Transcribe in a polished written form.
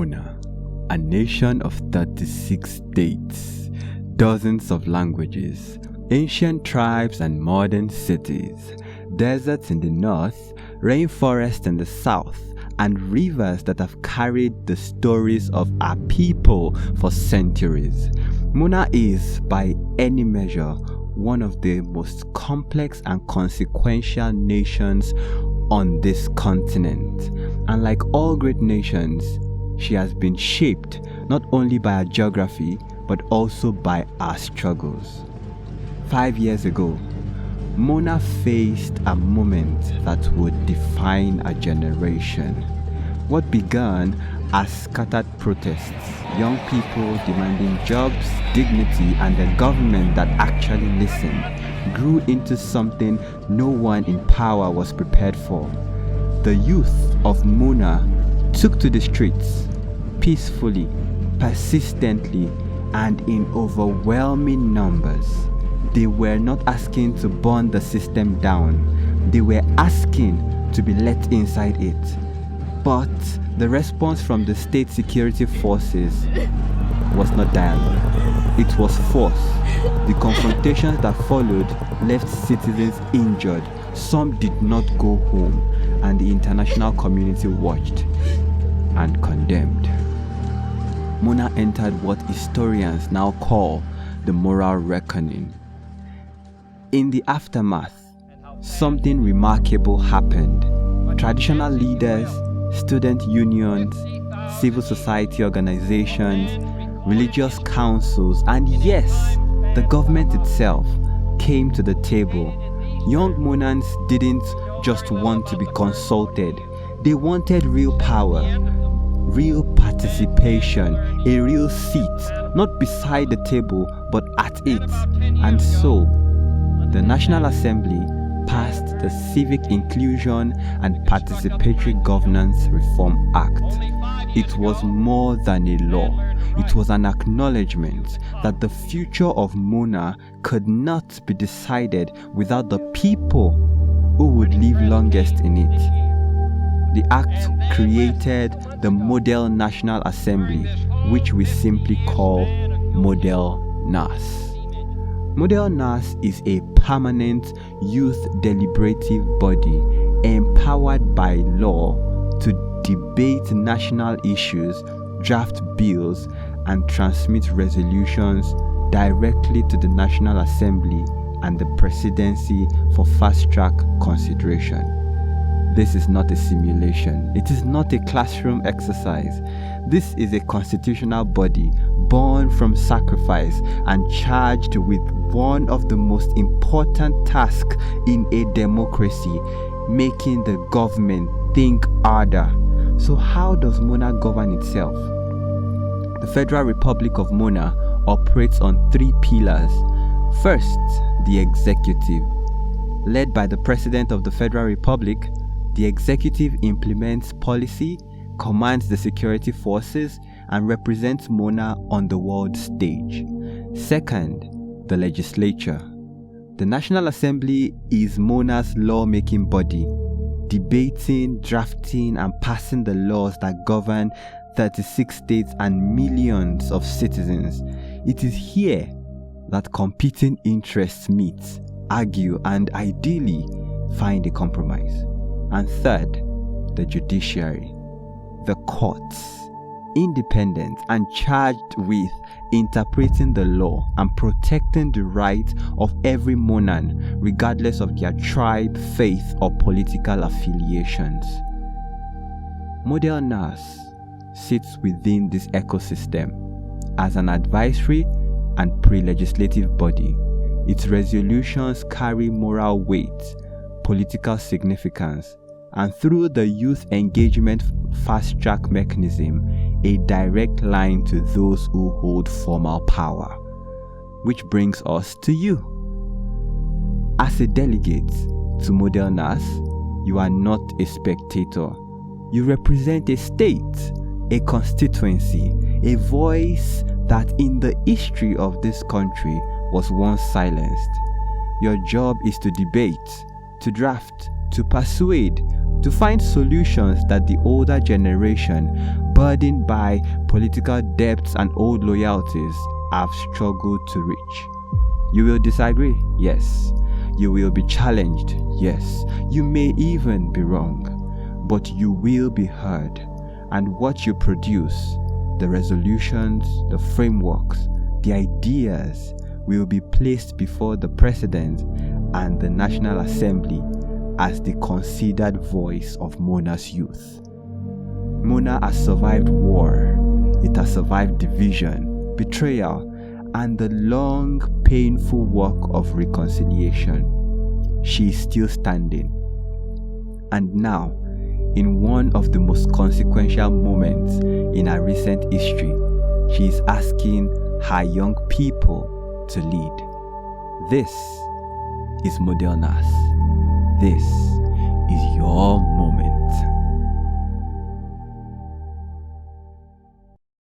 Mona, a nation of 36 states, dozens of languages, ancient tribes and modern cities, deserts in the north, rainforests in the south, and rivers that have carried the stories of our people for centuries. Mona is, by any measure, one of the most complex and consequential nations on this continent. And like all great nations, she has been shaped not only by our geography, but also by our struggles. 5 years ago, Mona faced a moment that would define a generation. What began as scattered protests, young people demanding jobs, dignity, and a government that actually listened, grew into something no one in power was prepared for. The youth of Mona took to the streets peacefully, persistently, and in overwhelming numbers. They were not asking to burn the system down. They were asking to be let inside it. But the response from the state security forces was not dialogue. It was force. The confrontations that followed left citizens injured. Some did not go home, and the international community watched and condemned. Mona entered what historians now call the moral reckoning. In the aftermath, something remarkable happened. Traditional leaders, student unions, civil society organizations, religious councils, and yes, the government itself came to the table. Young Monans didn't just want to be consulted. They wanted real power, real participation, a real seat, not beside the table, but at it. And so, the National Assembly passed the Civic Inclusion and Participatory Governance Reform Act. It was more than a law. It was an acknowledgement that the future of Mona could not be decided without the people who would live longest in it. The act created the Model National Assembly, which we simply call ModelNass. ModelNass is a permanent youth deliberative body empowered by law to debate national issues, draft bills, and transmit resolutions directly to the National Assembly and the Presidency for fast-track consideration. This is not a simulation. It is not a classroom exercise. This is a constitutional body born from sacrifice and charged with one of the most important tasks in a democracy, making the government think harder. So how does Mona govern itself? The Federal Republic of Mona operates on 3 pillars. First, the executive. Led by the President of the Federal Republic, the executive implements policy, commands the security forces, and represents Mona on the world stage. Second, the legislature. The National Assembly is Mona's lawmaking body, debating, drafting, and passing the laws that govern 36 states and millions of citizens. It is here that competing interests meet, argue, and ideally find a compromise. And third, the judiciary. The courts, independent and charged with interpreting the law and protecting the right of every Monan, regardless of their tribe, faith, or political affiliations. ModelNass sits within this ecosystem as an advisory and pre-legislative body. Its resolutions carry moral weight, political significance, and through the Youth Engagement Fast Track mechanism, a direct line to those who hold formal power. Which brings us to you. As a delegate to ModelNass, you are not a spectator. You represent a state, a constituency, a voice that in the history of this country was once silenced. Your job is to debate, to draft, to persuade, to find solutions that the older generation, burdened by political debts and old loyalties, have struggled to reach. You will disagree? Yes. You will be challenged? Yes. You may even be wrong, but you will be heard, and what you produce, the resolutions, the frameworks, the ideas, will be placed before the President and the National Assembly as the considered voice of Mona's youth. Mona has survived war, it has survived division, betrayal, and the long, painful work of reconciliation. She is still standing. And now, in one of the most consequential moments in her recent history, she is asking her young people to lead. This is ModelNass. This is your